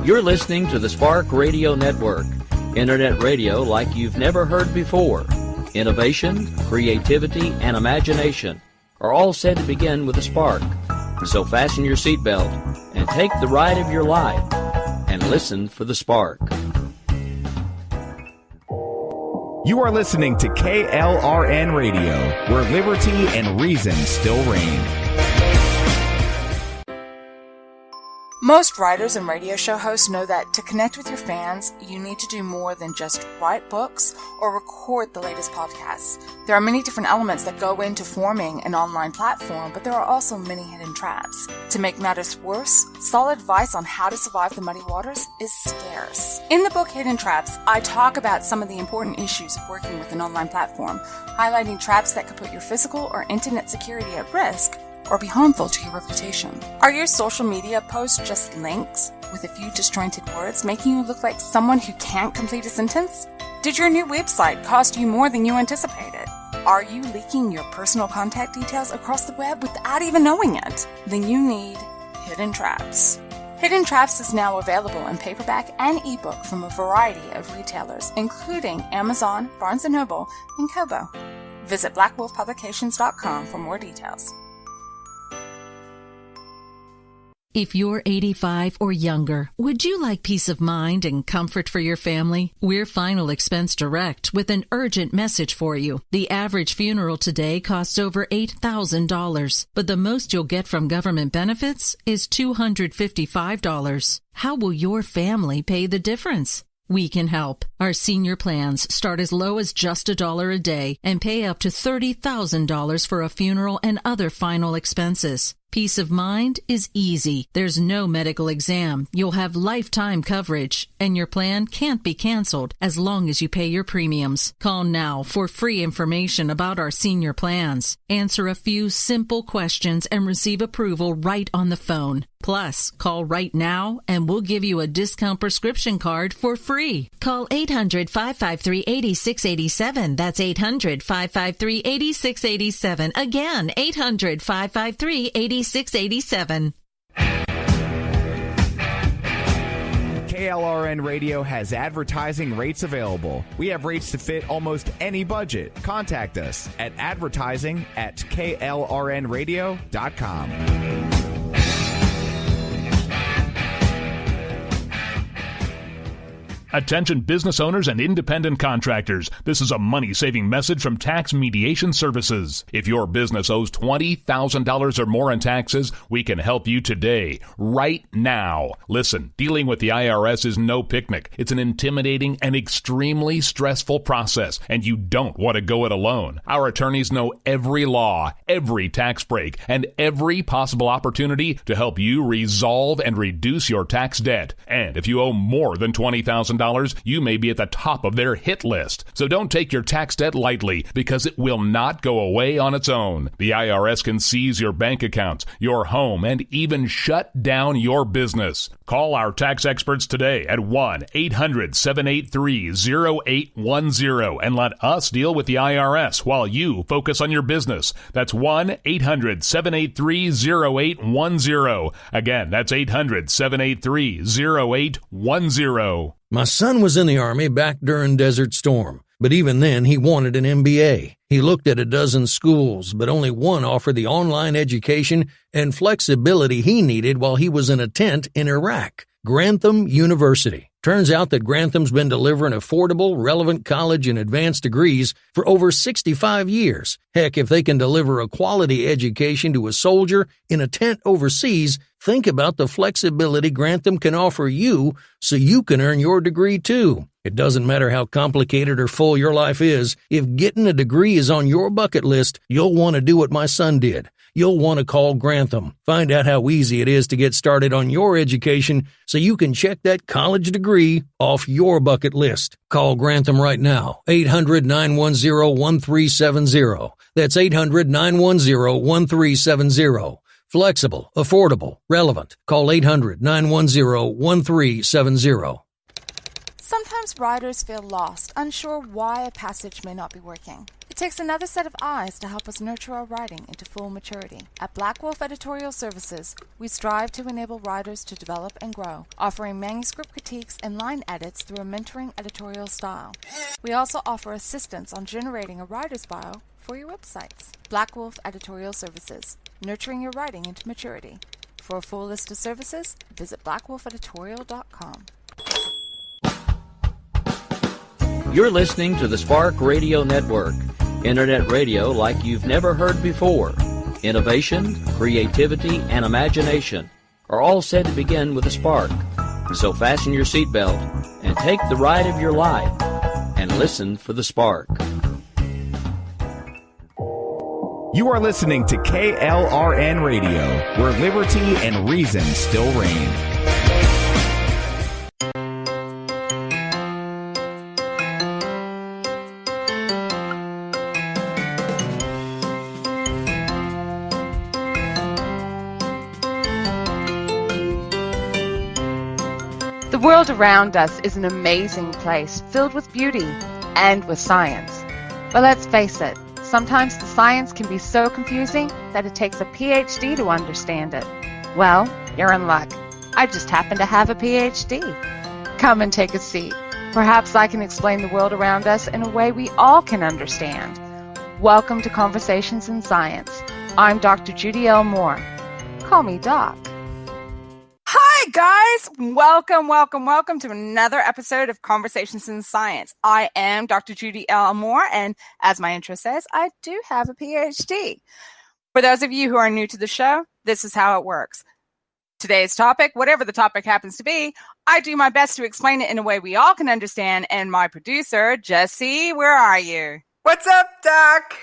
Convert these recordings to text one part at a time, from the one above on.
You're listening to the Spark Radio Network, Internet radio like you've never heard before. Innovation, creativity, and imagination are all said to begin with a spark. So fasten your seatbelt and take the ride of your life and listen for the spark. You are listening to KLRN Radio, where liberty and reason still reign. Most writers and radio show hosts know that to connect with your fans, you need to do more than just write books or record the latest podcasts. There are many different elements that go into forming an online platform, but there are also many hidden traps. To make matters worse, solid advice on how to survive the muddy waters is scarce. In the book Hidden Traps, I talk about some of the important issues of working with an online platform, highlighting traps that could put your physical or internet security at risk or be harmful to your reputation. Are your social media posts just links with a few disjointed words, making you look like someone who can't complete a sentence? Did your new website cost you more than you anticipated? Are you leaking your personal contact details across the web without even knowing it? Then you need Hidden Traps. Hidden Traps is now available in paperback and ebook from a variety of retailers, including Amazon, Barnes & Noble, and Kobo. Visit blackwolfpublications.com for more details. If you're 85 or younger, would you like peace of mind and comfort for your family? We're Final Expense Direct with an urgent message for you. The average funeral today costs over $8,000, but the most you'll get from government benefits is $255. How will your family pay the difference? We can help. Our senior plans start as low as just $1 a day and pay up to $30,000 for a funeral and other final expenses. Peace of mind is easy. There's no medical exam. You'll have lifetime coverage, and your plan can't be canceled as long as you pay your premiums. Call now for free information about our senior plans. Answer a few simple questions and receive approval right on the phone. Plus, call right now and we'll give you a discount prescription card for free. Call 800-553-8687. That's 800-553-8687. Again, 800-553-8687. KLRN Radio has advertising rates available. We have rates to fit almost any budget. Contact us at advertising@klrnradio.com. Attention business owners and independent contractors. This is a money-saving message from Tax Mediation Services. If your business owes $20,000 or more in taxes, we can help you today, right now. Listen, dealing with the IRS is no picnic. It's an intimidating and extremely stressful process, and you don't want to go it alone. Our attorneys know every law, every tax break, and every possible opportunity to help you resolve and reduce your tax debt. And if you owe more than $20,000, you may be at the top of their hit list. So don't take your tax debt lightly, because it will not go away on its own. The IRS can seize your bank accounts, your home, and even shut down your business. Call our tax experts today at 1-800-783-0810 and let us deal with the IRS while you focus on your business. That's 1-800-783-0810. Again, that's 800-783-0810. My son was in the Army back during Desert Storm, but even then he wanted an MBA. He looked at a dozen schools, but only one offered the online education and flexibility he needed while he was in a tent in Iraq. Grantham University. Turns out that Grantham's been delivering affordable, relevant college and advanced degrees for over 65 years. Heck, if they can deliver a quality education to a soldier in a tent overseas, think about the flexibility Grantham can offer you so you can earn your degree too. It doesn't matter how complicated or full your life is, if getting a degree is on your bucket list, you'll want to do what my son did. You'll want to call Grantham. Find out how easy it is to get started on your education so you can check that college degree off your bucket list. Call Grantham right now, 800-910-1370. That's 800-910-1370. Flexible, affordable, relevant. Call 800-910-1370. Sometimes riders feel lost, unsure why a passage may not be working. It takes another set of eyes to help us nurture our writing into full maturity. At Black Wolf Editorial Services, we strive to enable writers to develop and grow, offering manuscript critiques and line edits through a mentoring editorial style. We also offer assistance on generating a writer's bio for your websites. Black Wolf Editorial Services, nurturing your writing into maturity. For a full list of services, visit blackwolfeditorial.com. You're listening to the Spark Radio Network, Internet radio like you've never heard before. Innovation, creativity, and imagination are all said to begin with a spark. So fasten your seatbelt and take the ride of your life and listen for the spark. You are listening to KLRN Radio, where liberty and reason still reign. The world around us is an amazing place, filled with beauty and with science. But let's face it, sometimes the science can be so confusing that it takes a PhD to understand it. Well, you're in luck. I just happen to have a PhD. Come and take a seat. Perhaps I can explain the world around us in a way we all can understand. Welcome to Conversations in Science. I'm Dr. Judy L. Moore. Call me Doc. Hi, guys. Welcome to another episode of Conversations in Science. I am Dr. Judy L. Moore, and as my intro says, I do have a PhD. For those of you who are new to the show, this is how it works. Today's topic, whatever the topic happens to be, I do my best to explain it in a way we all can understand, and my producer, Jessie, where are you? What's up, Doc?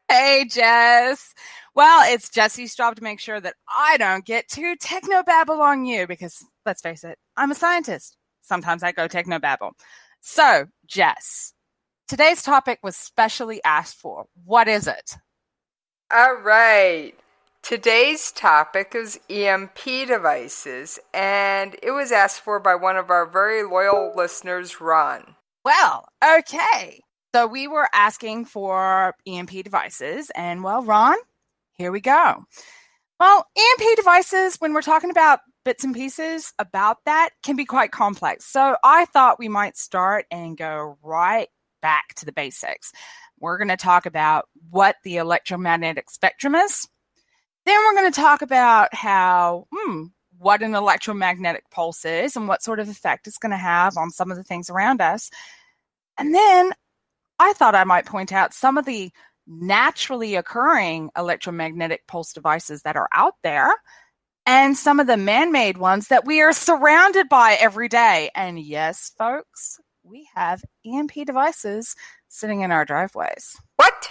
Hey, Jess. Well, it's Jessie's job to make sure that I don't get too technobabble on you because, let's face it, I'm a scientist. Sometimes I go technobabble. So, Jess, today's topic was specially asked for. What is it? All right. Today's topic is EMP devices, and it was asked for by one of our very loyal listeners, Ron. Well, okay. So we were asking for EMP devices, and well, Ron, here we go. Well, EMP devices, when we're talking about bits and pieces about that, can be quite complex. So I thought we might start and go right back to the basics. We're going to talk about what the electromagnetic spectrum is. Then we're going to talk about how, what an electromagnetic pulse is and what sort of effect it's going to have on some of the things around us. And then I thought I might point out some of the naturally occurring electromagnetic pulse devices that are out there and some of the man-made ones that we are surrounded by every day. And yes, folks, we have EMP devices sitting in our driveways. What?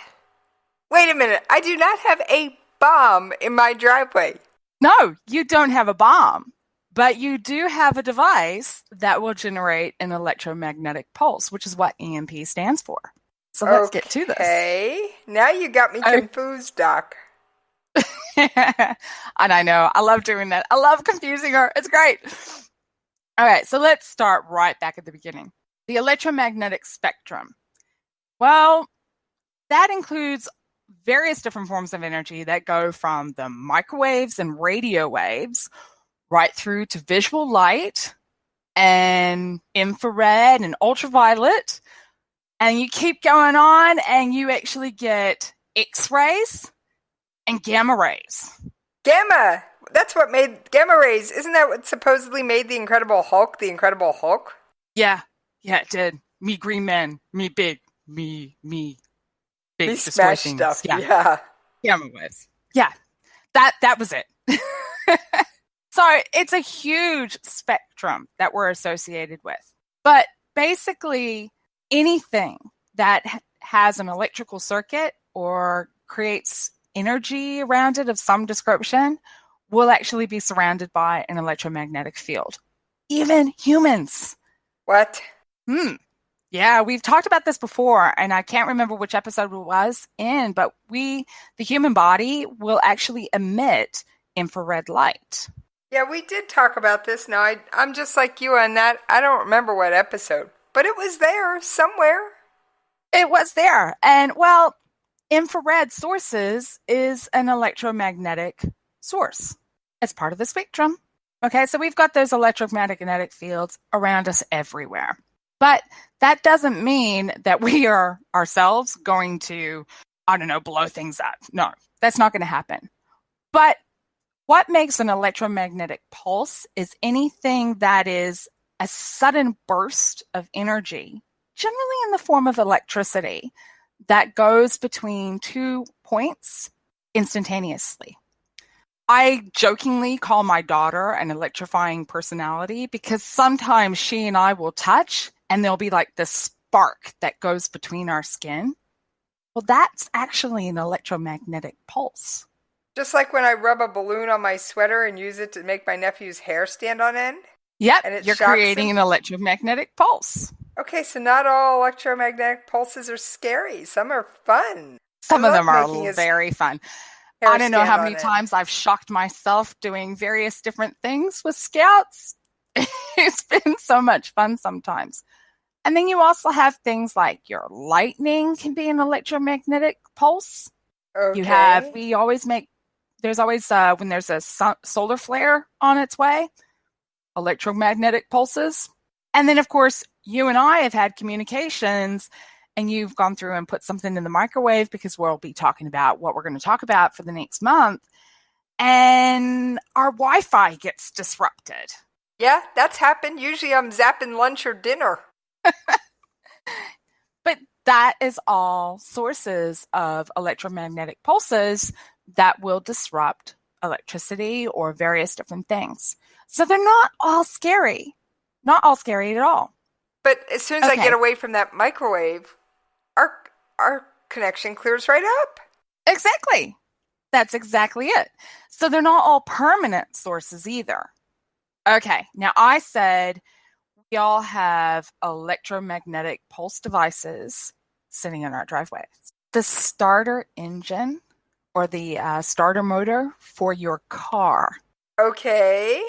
Wait a minute. I do not have a bomb in my driveway. No, you don't have a bomb, but you do have a device that will generate an electromagnetic pulse, which is what EMP stands for. So let's get to this. Okay. Now you got me confused, Doc. And I know. I love doing that. I love confusing her. It's great. All right. So let's start right back at the beginning. The electromagnetic spectrum. Well, that includes various different forms of energy that go from the microwaves and radio waves right through to visual light and infrared and ultraviolet. And you keep going on and you actually get X-rays and gamma rays. Gamma! That's what made gamma rays. Isn't that what supposedly made the Incredible Hulk the Incredible Hulk? Yeah, it did. Me green man, me big, me big. Me smash stuff, yeah. Gamma waves. Yeah, that was it. So it's a huge spectrum that we're associated with. But basically, anything that has an electrical circuit or creates energy around it of some description will actually be surrounded by an electromagnetic field. Even humans. What? Yeah, we've talked about this before, and I can't remember which episode it was in, but the human body will actually emit infrared light. Yeah, we did talk about this. Now, I'm just like you on that. I don't remember what episode, but it was there somewhere. It was there. And, well, infrared sources is an electromagnetic source. It's part of the spectrum. Okay, so we've got those electromagnetic fields around us everywhere. But that doesn't mean that we are ourselves going to, blow things up. No, that's not going to happen. But what makes an electromagnetic pulse is anything that is a sudden burst of energy, generally in the form of electricity, that goes between 2 points instantaneously. I jokingly call my daughter an electrifying personality because sometimes she and I will touch and there'll be like this spark that goes between our skin. Well, that's actually an electromagnetic pulse. Just like when I rub a balloon on my sweater and use it to make my nephew's hair stand on end? Yep, and you're creating an electromagnetic pulse. Okay, so not all electromagnetic pulses are scary. Some are fun. Some of them are very fun. I don't know how many times I've shocked myself doing various different things with scouts. It's been so much fun sometimes. And then you also have things like your lightning can be an electromagnetic pulse. Okay. There's always, when there's a solar flare on its way, electromagnetic pulses. And then, of course, you and I have had communications and you've gone through and put something in the microwave because we'll be talking about what we're going to talk about for the next month. And our Wi-Fi gets disrupted. Yeah, that's happened. Usually I'm zapping lunch or dinner. But that is all sources of electromagnetic pulses that will disrupt electricity or various different things. So they're not all scary. Not all scary at all. But as soon as I get away from that microwave, our connection clears right up. Exactly. That's exactly it. So they're not all permanent sources either. Okay, now I said we all have electromagnetic pulse devices sitting in our driveways. The starter engine or the starter motor for your car. Okay.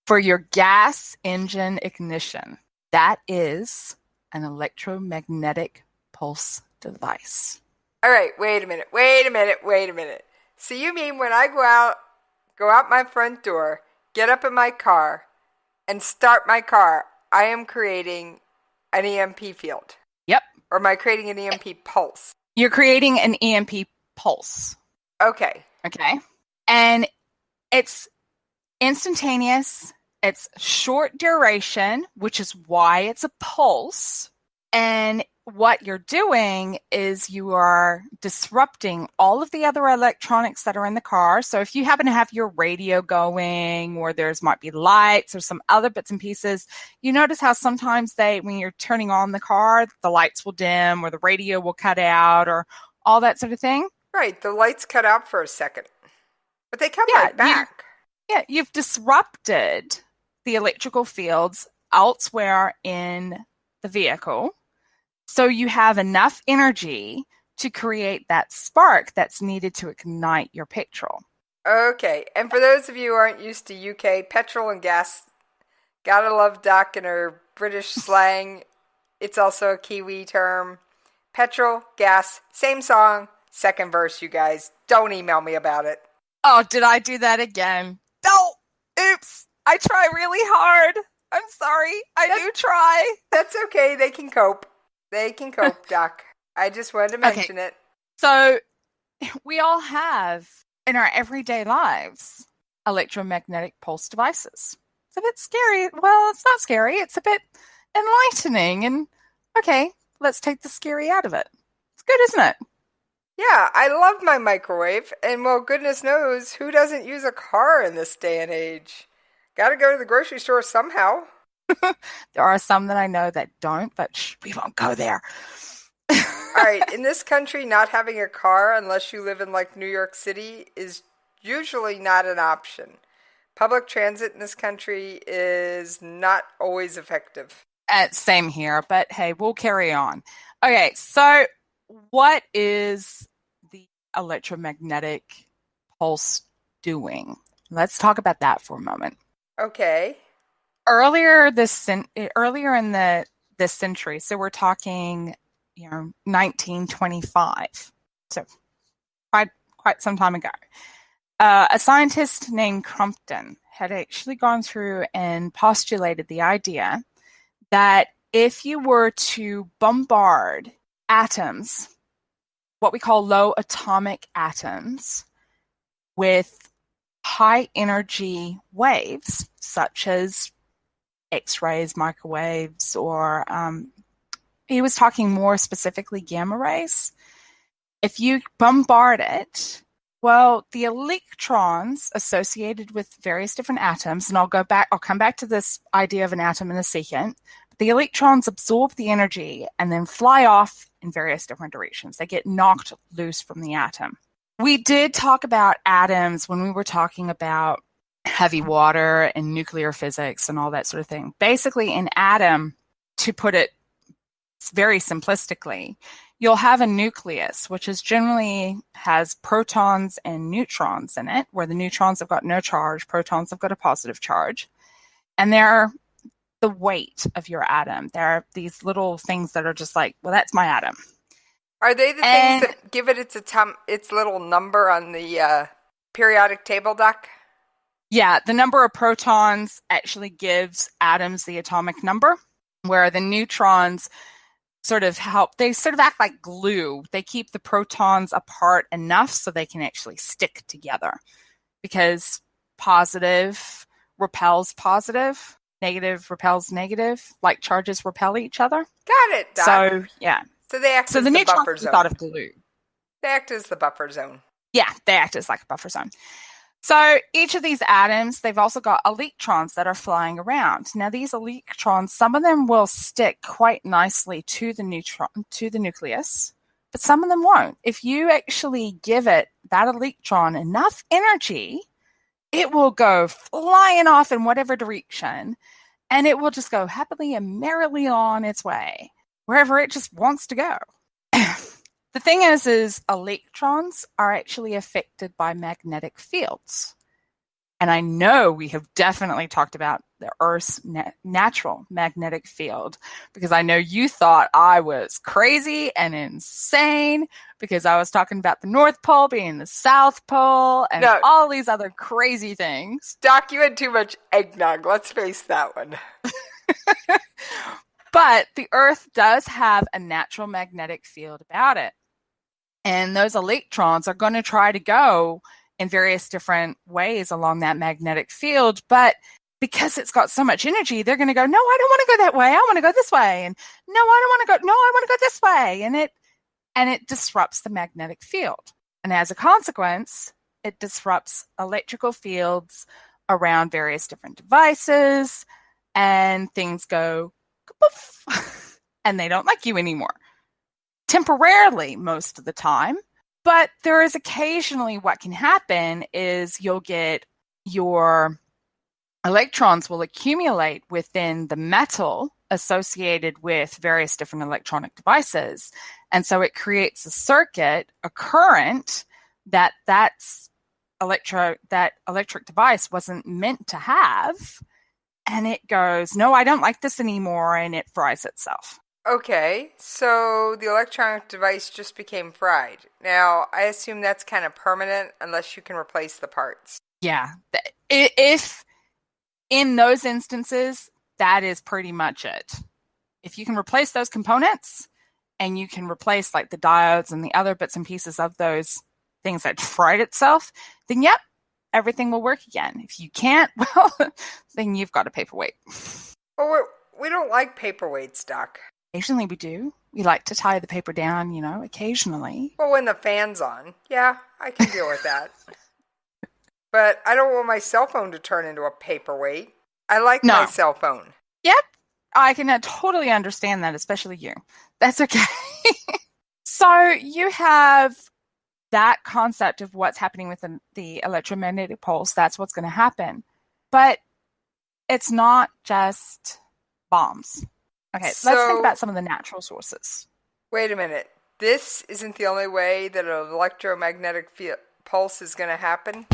For your gas engine ignition. That is an electromagnetic pulse device. All right, wait a minute. So you mean when I go out my front door, get up in my car, and start my car, I am creating an EMP field? Yep. Or am I creating an EMP pulse? You're creating an EMP pulse. Okay. Okay. And it's instantaneous. It's short duration, which is why it's a pulse. And what you're doing is you are disrupting all of the other electronics that are in the car. So if you happen to have your radio going or might be lights or some other bits and pieces, you notice how sometimes when you're turning on the car, the lights will dim or the radio will cut out or all that sort of thing. Right. The lights cut out for a second, but they come right back. You've disrupted the electrical fields elsewhere in the vehicle. So you have enough energy to create that spark that's needed to ignite your petrol. Okay. And for those of you who aren't used to UK, petrol and gas, gotta love Doc and her British slang. It's also a Kiwi term. Petrol, gas, same song, second verse, you guys. Don't email me about it. Oh, did I do that again? No! Oops! I try really hard. I'm sorry. I do try. That's okay. They can cope. Doc. I just wanted to mention it. So we all have, in our everyday lives, electromagnetic pulse devices. It's a bit scary. Well, it's not scary. It's a bit enlightening. And, okay, let's take the scary out of it. It's good, isn't it? Yeah, I love my microwave. And, well, goodness knows, who doesn't use a car in this day and age? Gotta go to the grocery store somehow. There are some that I know that don't, but we won't go there. All right, in this country, not having a car unless you live in like New York City is usually not an option. Public transit in this country is not always effective. Same here, but hey, we'll carry on. Okay, so what is the electromagnetic pulse doing? Let's talk about that for a moment. Okay. Earlier in this century, so we're talking 1925. So quite some time ago. A scientist named Crumpton had actually gone through and postulated the idea that if you were to bombard atoms, what we call low atomic atoms, with high energy waves, such as X-rays, microwaves, or he was talking more specifically gamma rays. If you bombard it, well, the electrons associated with various different atoms, and I'll come back to this idea of an atom in a second. The electrons absorb the energy and then fly off in various different directions. They get knocked loose from the atom. We did talk about atoms when we were talking about heavy water and nuclear physics and all that sort of thing. Basically, an atom, to put it very simplistically, you'll have a nucleus, which is generally has protons and neutrons in it, where the neutrons have got no charge, protons have got a positive charge. And they're the weight of your atom. There are these little things that are just like, well, that's my atom. Are they the things that give it its little number on the periodic table, Doc? Yeah, the number of protons actually gives atoms the atomic number, where the neutrons sort of act like glue. They keep the protons apart enough so they can actually stick together, because positive repels positive, negative repels negative, like charges repel each other. Got it, Doc. So, yeah. So they act as the buffer zone. Thought of glue. They act as the buffer zone. Yeah, they act as like a buffer zone. So each of these atoms, they've also got electrons that are flying around. Now these electrons, some of them will stick quite nicely to the nucleus, but some of them won't. If you actually give it, that electron, enough energy, it will go flying off in whatever direction, and it will just go happily and merrily on its way, wherever it just wants to go. The thing is electrons are actually affected by magnetic fields. And I know we have definitely talked about the Earth's natural magnetic field, because I know you thought I was crazy and insane because I was talking about the North Pole being the South Pole and all these other crazy things. Doc, you had too much eggnog. Let's face that one. But the Earth does have a natural magnetic field about it. And those electrons are going to try to go in various different ways along that magnetic field. But because it's got so much energy, they're going to go, no, I don't want to go that way. I want to go this way. And no, I want to go this way. And it disrupts the magnetic field. And as a consequence, it disrupts electrical fields around various different devices, and things go poof, and they don't like you anymore. Temporarily, most of the time. But there is occasionally what can happen is you'll get your electrons will accumulate within the metal associated with various different electronic devices. And so it creates a circuit, a current that electric device wasn't meant to have. And it goes, no, I don't like this anymore, and it fries itself. Okay, so the electronic device just became fried. Now, I assume that's kind of permanent unless you can replace the parts. Yeah. If in those instances, that is pretty much it. If you can replace those components and you can replace like the diodes and the other bits and pieces of those things that fried itself, then yep, everything will work again. If you can't, well, then you've got a paperweight. Well, we don't like paperweights, Doc. Occasionally we do. We like to tie the paper down, occasionally. Well, when the fan's on. Yeah, I can deal with that. But I don't want my cell phone to turn into a paperweight. I like my cell phone. Yep. I can totally understand that, especially you. That's okay. So you have that concept of what's happening with the electromagnetic pulse. That's what's going to happen. But it's not just bombs. Okay, let's think about some of the natural sources. Wait a minute. This isn't the only way that an electromagnetic pulse is going to happen?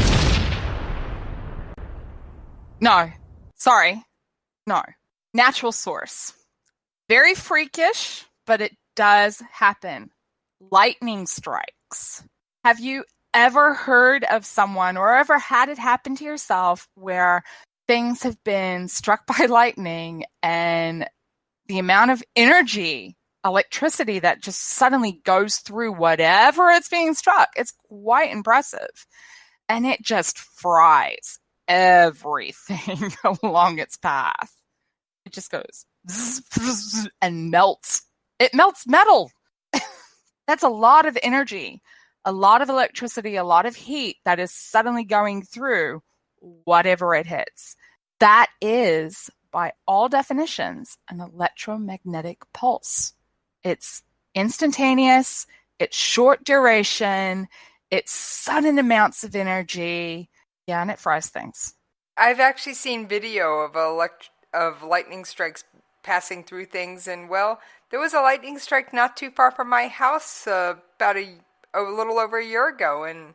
No. Sorry. No. Natural source. Very freakish, but it does happen. Lightning strikes. Have you ever heard of someone or ever had it happen to yourself where things have been struck by lightning and the amount of energy, electricity that just suddenly goes through whatever it's being struck? It's quite impressive. And it just fries everything along its path. It just goes and melts. It melts metal. That's a lot of energy, a lot of electricity, a lot of heat that is suddenly going through whatever it hits. That is, by all definitions, an electromagnetic pulse. It's instantaneous, it's short duration, it's sudden amounts of energy. Yeah, and it fries things. I've actually seen video of lightning strikes passing through things, and well, there was a lightning strike not too far from my house about a little over a year ago, and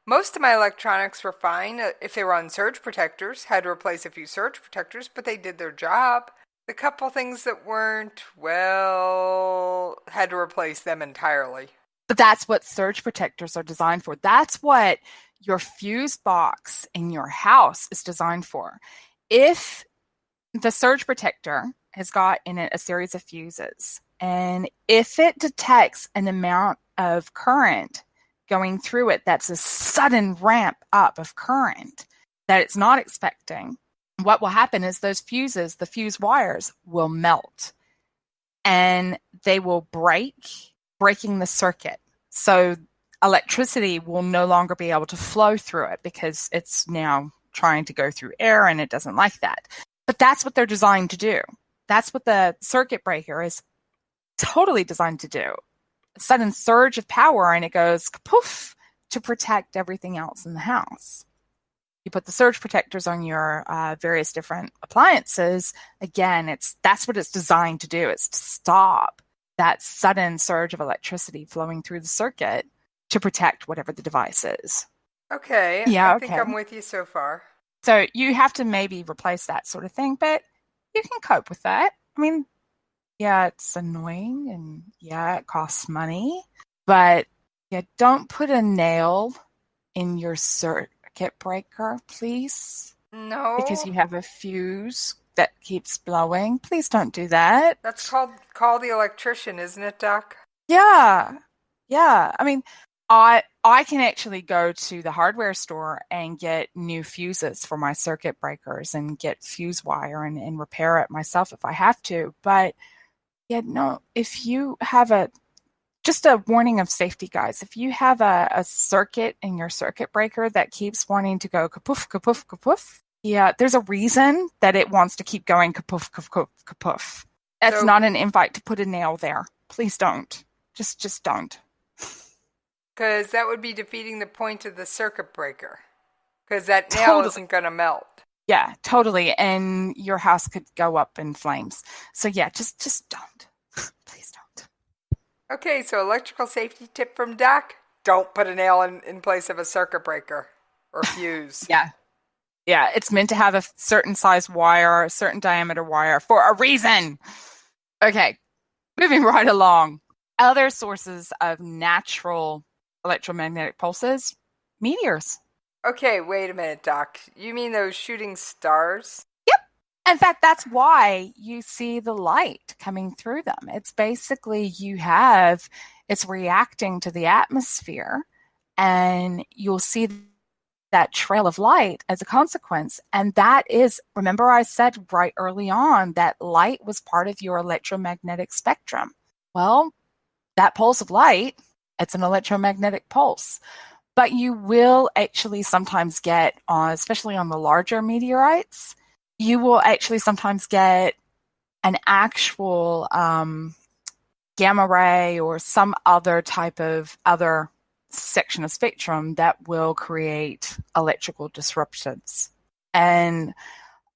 most of my electronics were fine. If they were on surge protectors, had to replace a few surge protectors, but they did their job. The couple things that weren't, well, had to replace them entirely. But that's what surge protectors are designed for. That's what your fuse box in your house is designed for. If the surge protector has got in it a series of fuses, and if it detects an amount of current going through it that's a sudden ramp up of current that it's not expecting, what will happen is those fuses, the fuse wires, will melt and they will breaking the circuit. So electricity will no longer be able to flow through it because it's now trying to go through air and it doesn't like that. But that's what they're designed to do. That's what the circuit breaker is totally designed to do. A sudden surge of power and it goes poof to protect everything else in the house. You put the surge protectors on your various different appliances. Again, that's what it's designed to do. It's to stop that sudden surge of electricity flowing through the circuit to protect whatever the device is. Okay. Yeah, I think I'm with you so far. So you have to maybe replace that sort of thing, but you can cope with that. I mean, yeah, it's annoying and yeah, it costs money, but yeah, don't put a nail in your circuit breaker, please. No. Because you have a fuse that keeps blowing. Please don't do that. That's call the electrician, isn't it, Doc? Yeah. Yeah. I mean, I can actually go to the hardware store and get new fuses for my circuit breakers and get fuse wire and repair it myself if I have to. But yeah, no, if you have just a warning of safety, guys, if you have a circuit in your circuit breaker that keeps wanting to go kapoof, kapoof, kapoof, yeah, there's a reason that it wants to keep going kapoof, kapoof, kapoof. That's not an invite to put a nail there. Please don't. Just don't. Because that would be defeating the point of the circuit breaker. Because that nail isn't going to melt. Yeah, totally. And your house could go up in flames. So yeah, just don't. Please don't. Okay, so electrical safety tip from Doc. Don't put a nail in place of a circuit breaker or fuse. Yeah. Yeah, it's meant to have a certain size wire, a certain diameter wire for a reason. Okay, moving right along. Other sources of natural electromagnetic pulses, meteors. Okay, wait a minute, Doc. You mean those shooting stars? Yep. In fact, that's why you see the light coming through them. It's basically it's reacting to the atmosphere, and you'll see that trail of light as a consequence. And that is, remember I said right early on that light was part of your electromagnetic spectrum. Well, that pulse of light, it's an electromagnetic pulse. But you will actually sometimes get, especially on the larger meteorites, you will actually sometimes get an actual gamma ray or some other type of other section of spectrum that will create electrical disruptions. And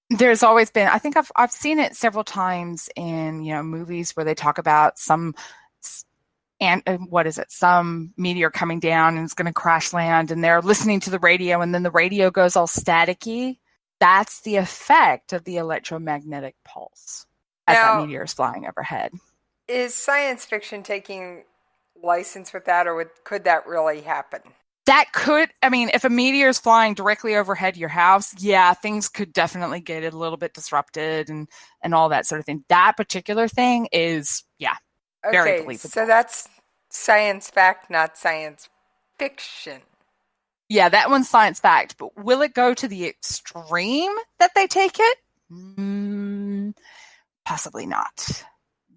there's always been, I think I've seen it several times in movies where they talk about some meteor coming down and it's going to crash land, and they're listening to the radio, and then the radio goes all staticky. That's the effect of the electromagnetic pulse as that meteor is flying overhead. Is science fiction taking license with that, or could that really happen? That could, I mean, if a meteor is flying directly overhead your house, yeah, things could definitely get a little bit disrupted and all that sort of thing. That particular thing is, yeah, very Okay, believable. so that's science fact, not science fiction. Yeah, that one's science fact, but will it go to the extreme that they take it? Possibly not.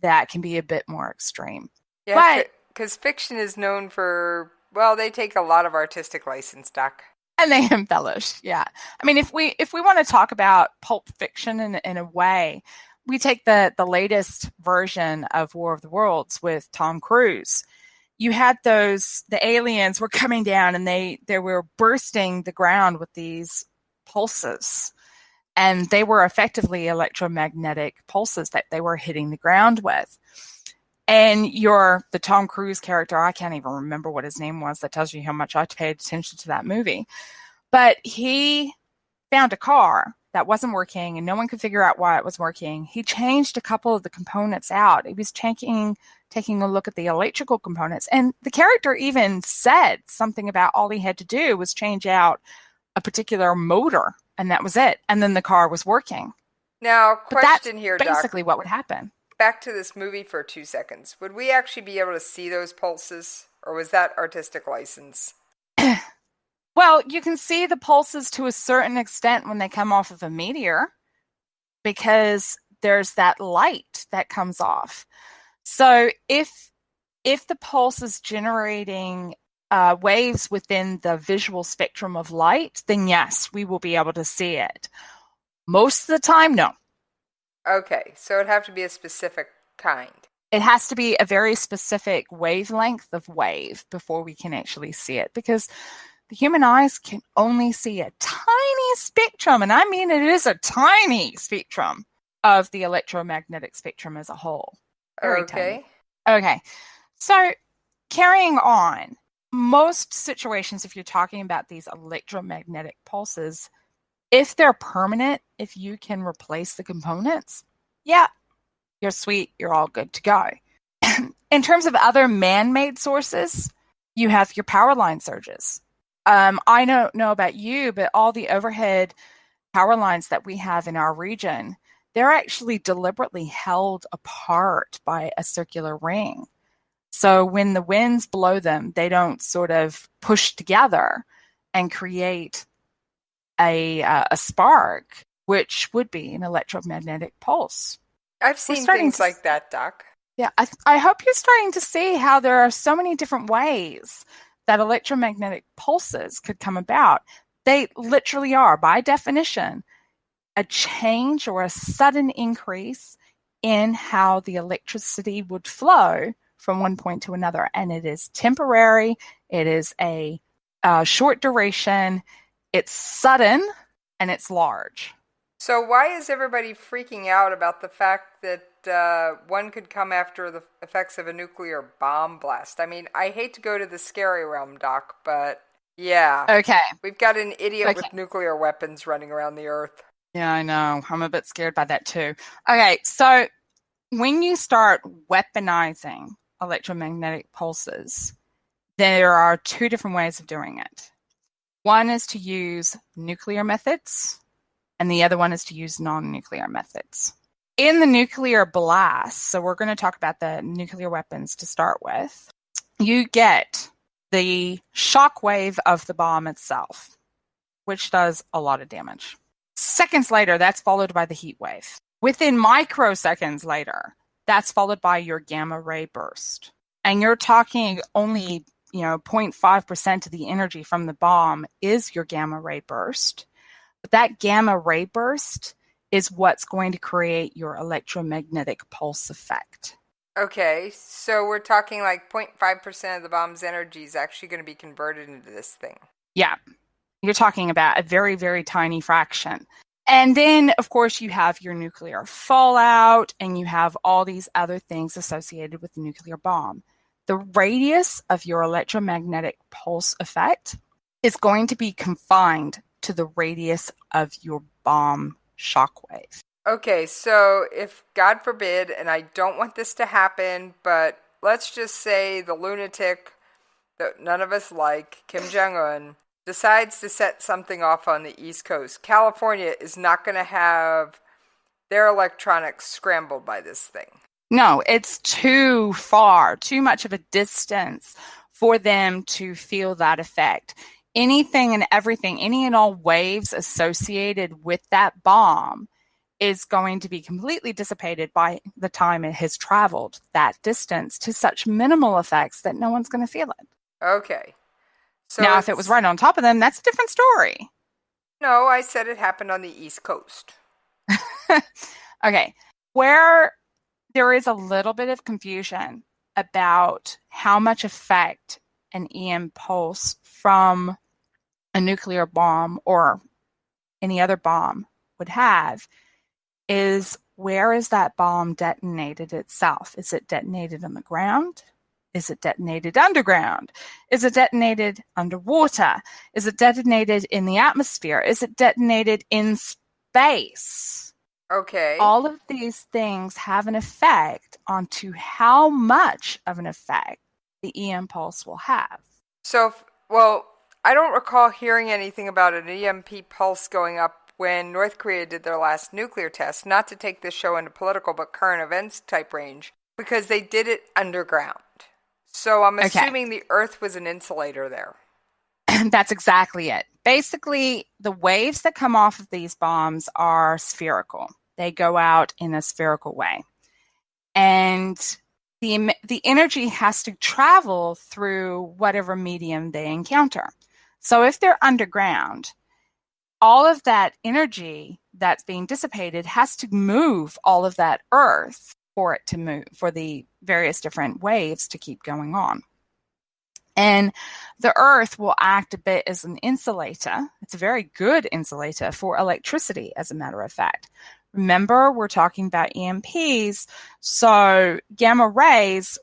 That can be a bit more extreme. Yeah, because fiction is known for, well, they take a lot of artistic license, Doc. And they embellish, yeah. I mean, if we want to talk about pulp fiction in a way, we take the latest version of War of the Worlds with Tom Cruise. You had the aliens were coming down and they were bursting the ground with these pulses. And they were effectively electromagnetic pulses that they were hitting the ground with. And the Tom Cruise character, I can't even remember what his name was. That tells you how much I paid attention to that movie. But he found a car that wasn't working and no one could figure out why it was working. He changed a couple of the components out. He was taking a look at the electrical components. And the character even said something about all he had to do was change out a particular motor, and that was it. And then the car was working. Now, question here, Doc. Basically what would happen. Back to this movie for 2 seconds. Would we actually be able to see those pulses, or was that artistic license? Well, you can see the pulses to a certain extent when they come off of a meteor because there's that light that comes off. So if the pulse is generating waves within the visual spectrum of light, then yes, we will be able to see it. Most of the time, no. Okay, so it'd have to be a specific kind. It has to be a very specific wavelength of wave before we can actually see it, because the human eyes can only see a tiny spectrum, and I mean it is a tiny spectrum of the electromagnetic spectrum as a whole. Very tiny. Okay, so carrying on, most situations, if you're talking about these electromagnetic pulses, if they're permanent, if you can replace the components, yeah, you're sweet, you're all good to go. In terms of other man-made sources, you have your power line surges. I don't know about you, but all the overhead power lines that we have in our region, they're actually deliberately held apart by a circular ring. So when the winds blow them, they don't sort of push together and create a spark, which would be an electromagnetic pulse. I've seen things like that, Doc. Yeah, I hope you're starting to see how there are so many different ways that electromagnetic pulses could come about. They literally are, by definition, a change or a sudden increase in how the electricity would flow from one point to another. And it is temporary. It is a short duration. It's sudden and it's large. So why is everybody freaking out about the fact that one could come after the effects of a nuclear bomb blast? I mean, I hate to go to the scary realm, Doc, but yeah. Okay. We've got an idiot with nuclear weapons running around the earth. Yeah, I know. I'm a bit scared by that too. Okay, so when you start weaponizing electromagnetic pulses, there are two different ways of doing it. One is to use nuclear methods, and the other one is to use non-nuclear methods. In the nuclear blast, so we're going to talk about the nuclear weapons to start with, you get the shock wave of the bomb itself, which does a lot of damage. Seconds later, that's followed by the heat wave. Within microseconds later, that's followed by your gamma ray burst. And you're talking only 0.5% of the energy from the bomb is your gamma ray burst. But that gamma ray burst is what's going to create your electromagnetic pulse effect. Okay, so we're talking like 0.5% of the bomb's energy is actually going to be converted into this thing. Yeah, you're talking about a very, very tiny fraction. And then, of course, you have your nuclear fallout, and you have all these other things associated with the nuclear bomb. The radius of your electromagnetic pulse effect is going to be confined to the radius of your bomb shockwave. Okay, so if, God forbid, and I don't want this to happen, but let's just say the lunatic that none of us like, Kim Jong-un, decides to set something off on the East Coast. California is not going to have their electronics scrambled by this thing. No, it's too far, too much of a distance for them to feel that effect. Anything and everything, any and all waves associated with that bomb is going to be completely dissipated by the time it has traveled that distance to such minimal effects that no one's going to feel it. Okay. So now, if it was right on top of them, that's a different story. No, I said it happened on the East Coast. Okay. Where there is a little bit of confusion about how much effect an EM pulse from a nuclear bomb or any other bomb would have is, where is that bomb detonated itself? Is it detonated on the ground? Is it detonated underground? Is it detonated underwater? Is it detonated in the atmosphere? Is it detonated in space? Okay. All of these things have an effect onto how much of an effect the EM pulse will have. So, well, I don't recall hearing anything about an EMP pulse going up when North Korea did their last nuclear test, not to take this show into political but current events type range, because they did it underground. So I'm assuming the Earth was an insulator there. That's exactly it. Basically, the waves that come off of these bombs are spherical. They go out in a spherical way. And the energy has to travel through whatever medium they encounter. So if they're underground, all of that energy that's being dissipated has to move all of that earth for it to move, for the various different waves to keep going on. And the earth will act a bit as an insulator. It's a very good insulator for electricity, as a matter of fact. Remember, we're talking about EMPs. So gamma rays,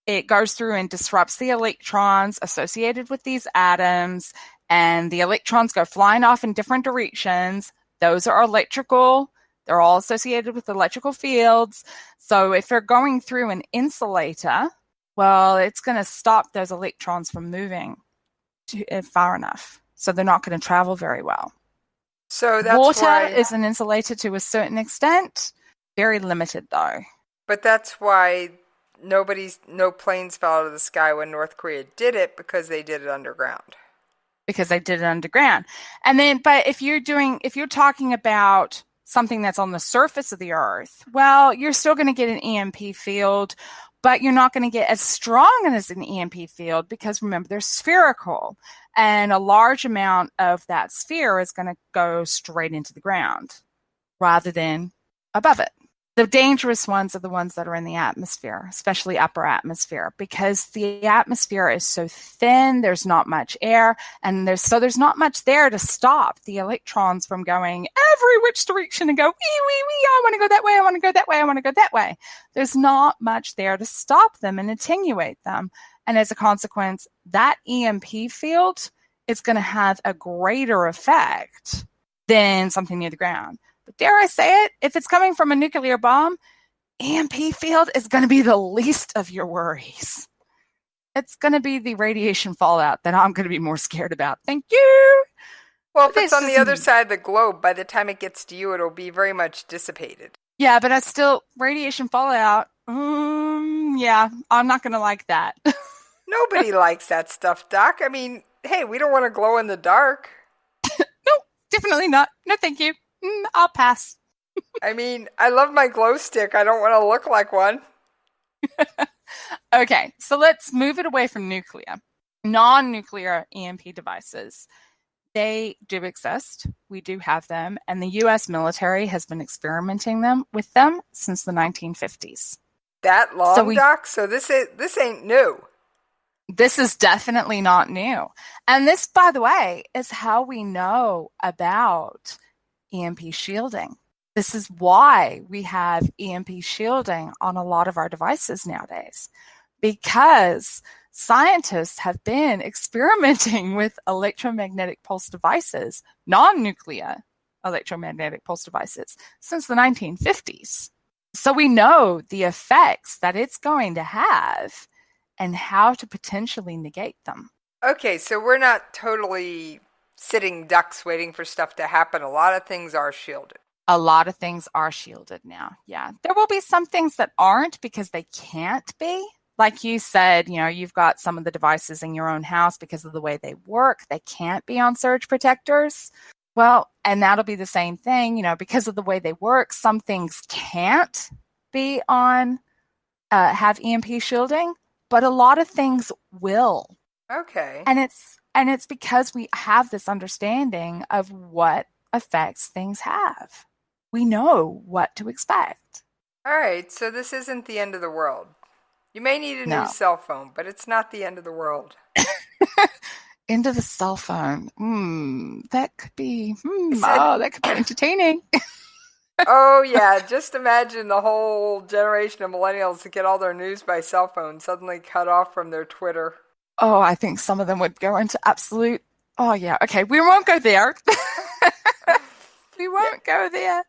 it goes through and disrupts the electrons associated with these atoms, and the electrons go flying off in different directions. Those are electrical. They're all associated with electrical fields. So if they're going through an insulator, well, it's going to stop those electrons from moving far enough. So they're not going to travel very well. So that's Water is an insulator to a certain extent. Very limited, though. But that's why no planes fell out of the sky when North Korea did it, because they did it underground. Because they did it underground. And then, but if you're talking about something that's on the surface of the earth, well, you're still going to get an EMP field, but you're not going to get as strong as an EMP field because, remember, they're spherical. And a large amount of that sphere is going to go straight into the ground rather than above it. The dangerous ones are the ones that are in the atmosphere, especially upper atmosphere, because the atmosphere is so thin, there's not much air, and there's not much there to stop the electrons from going every which direction and go, wee, wee, wee, I want to go that way, I want to go that way, I want to go that way. There's not much there to stop them and attenuate them. And as a consequence, that EMP field is going to have a greater effect than something near the ground. But dare I say it, if it's coming from a nuclear bomb, EMP field is going to be the least of your worries. It's going to be the radiation fallout that I'm going to be more scared about. Thank you. Well, if it's on the other side of the globe, by the time it gets to you, it'll be very much dissipated. Yeah, but it's still radiation fallout. Yeah, I'm not going to like that. Nobody likes that stuff, Doc. I mean, hey, we don't want to glow in the dark. No, definitely not. No, thank you. I'll pass. I mean, I love my glow stick. I don't want to look like one. Okay, so let's move it away from nuclear. Non-nuclear EMP devices. They do exist. We do have them. And the U.S. military has been experimenting with them since the 1950s. That long, Doc? So this ain't new. This is definitely not new. And this, by the way, is how we know about EMP shielding. This is why we have EMP shielding on a lot of our devices nowadays, because scientists have been experimenting with electromagnetic pulse devices, non-nuclear electromagnetic pulse devices since the 1950s. So we know the effects that it's going to have and how to potentially negate them. Okay, so we're not totally sitting ducks waiting for stuff to happen. A lot of things are shielded. A lot of things are shielded now. Yeah. There will be some things that aren't because they can't be. Like you said, you've got some of the devices in your own house because of the way they work. They can't be on surge protectors. Well, and that'll be the same thing, because of the way they work. Some things can't be on, have EMP shielding, but a lot of things will. Okay. And it's because we have this understanding of what effects things have. We know what to expect. All right, so this isn't the end of the world. You may need a No. new cell phone, but it's not the end of the world. End of the cell phone. That could be that could be entertaining. Oh, yeah, just imagine the whole generation of millennials that get all their news by cell phone suddenly cut off from their Twitter. Oh, I think some of them would go into absolute... Oh, yeah. Okay, we won't go there. We won't go there.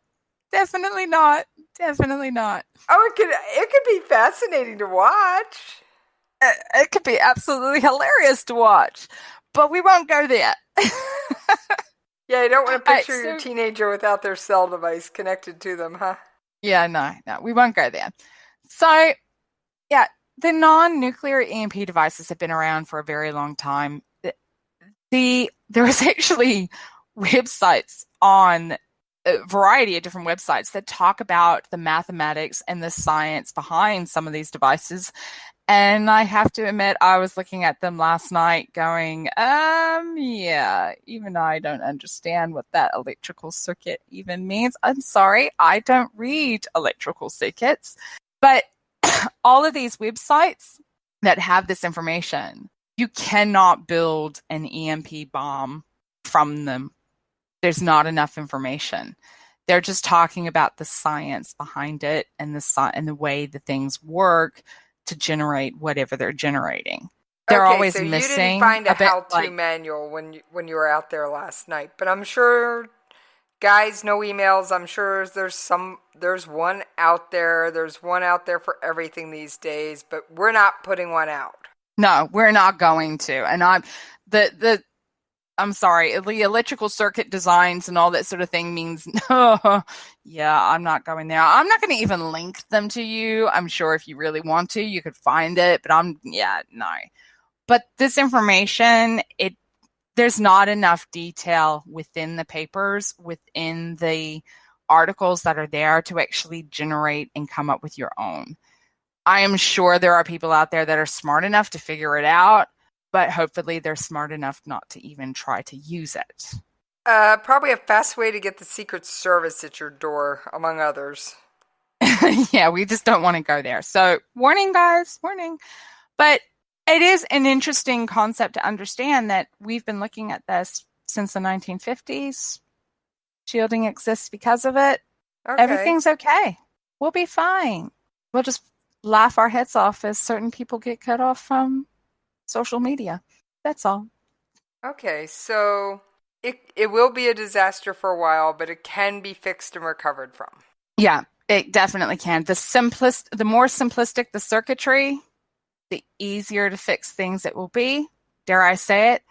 Definitely not. Definitely not. Oh, it could be fascinating to watch. It could be absolutely hilarious to watch, but we won't go there. Yeah, you don't want to picture your teenager without their cell device connected to them, huh? Yeah, no, we won't go there. So, yeah, the non-nuclear EMP devices have been around for a very long time. There was actually websites on a variety of different websites that talk about the mathematics and the science behind some of these devices. And I have to admit, I was looking at them last night going, yeah, even I don't understand what that electrical circuit even means. I'm sorry, I don't read electrical circuits. But all of these websites that have this information, you cannot build an EMP bomb from them. There's not enough information. They're just talking about the science behind it and the way the things work to generate whatever they're generating. They're always missing. You didn't find a how-to manual when you were out there last night, but I'm sure, guys, no emails. I'm sure there's one out there. There's one out there for everything these days, but we're not putting one out. No, we're not going to. And I'm sorry, the electrical circuit designs and all that sort of thing means, yeah, I'm not going there. I'm not going to even link them to you. I'm sure if you really want to, you could find it, but no. But this information, there's not enough detail within the papers, within the articles that are there to actually generate and come up with your own. I am sure there are people out there that are smart enough to figure it out, but hopefully they're smart enough not to even try to use it. Probably a fast way to get the Secret Service at your door, among others. Yeah, we just don't want to go there. So, warning, guys, warning. But it is an interesting concept to understand that we've been looking at this since the 1950s. Shielding exists because of it. Okay. Everything's okay. We'll be fine. We'll just laugh our heads off as certain people get cut off from social media. That's all. Okay, so it will be a disaster for a while, but it can be fixed and recovered from. Yeah, it definitely can. The more simplistic the circuitry, the easier to fix things it will be. Dare I say it?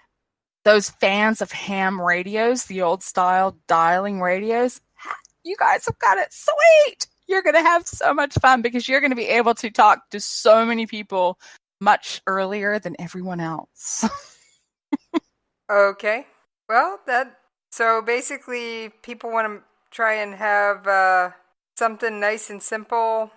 Those fans of ham radios, the old style dialing radios, you guys have got it sweet. You're going to have so much fun because you're going to be able to talk to so many people much earlier than everyone else. Okay. Well, so basically people want to try and have something nice and simple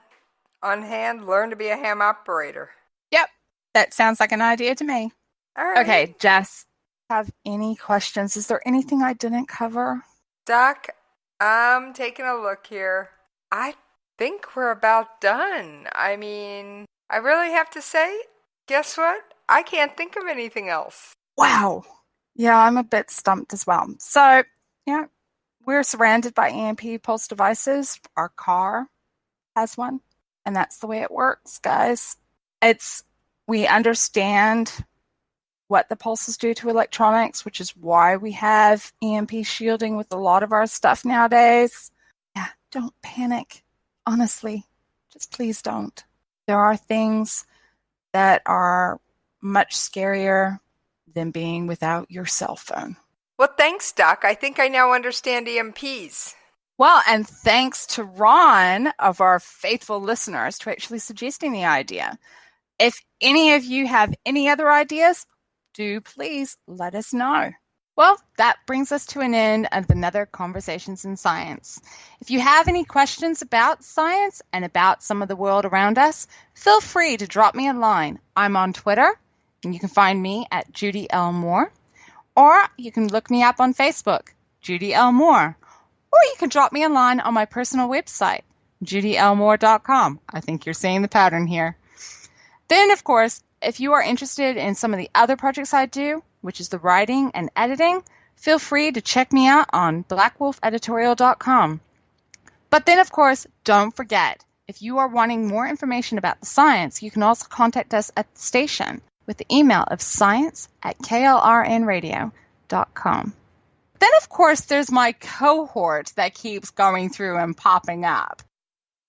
on hand. Learn to be a ham operator. Yep. That sounds like an idea to me. All right. Okay, Jess, have any questions? Is there anything I didn't cover? Doc, I'm taking a look here. I think we're about done. I mean, I really have to say, guess what? I can't think of anything else. Wow. Yeah, I'm a bit stumped as well. So, yeah, we're surrounded by EMP pulse devices. Our car has one, and that's the way it works, guys. We understand what the pulses do to electronics, which is why we have EMP shielding with a lot of our stuff nowadays. Yeah, don't panic. Honestly, just please don't. There are things that are much scarier than being without your cell phone. Well, thanks, Doc. I think I now understand EMPs. Well, and thanks to Ron of our faithful listeners to actually suggesting the idea. If any of you have any other ideas, do please let us know. Well, that brings us to an end of another Conversations in Science. If you have any questions about science and about some of the world around us, feel free to drop me a line. I'm on Twitter, and you can find me at Judy L. Moore, or you can look me up on Facebook, Judy L. Moore, or you can drop me a line on my personal website, judylmoore.com. I think you're seeing the pattern here. Then, of course, if you are interested in some of the other projects I do, which is the writing and editing, feel free to check me out on blackwolfeditorial.com. But then, of course, don't forget, if you are wanting more information about the science, you can also contact us at the station with the email of science@klrnradio.com. Then, of course, there's my cohort that keeps going through and popping up.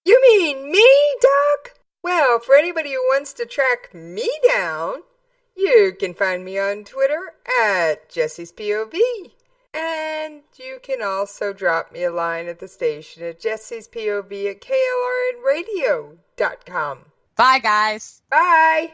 You mean me, Doc? Well, for anybody who wants to track me down, you can find me on Twitter at Jessie's POV. And you can also drop me a line at the station at Jessie's POV at KLRNRadio.com. Bye, guys. Bye.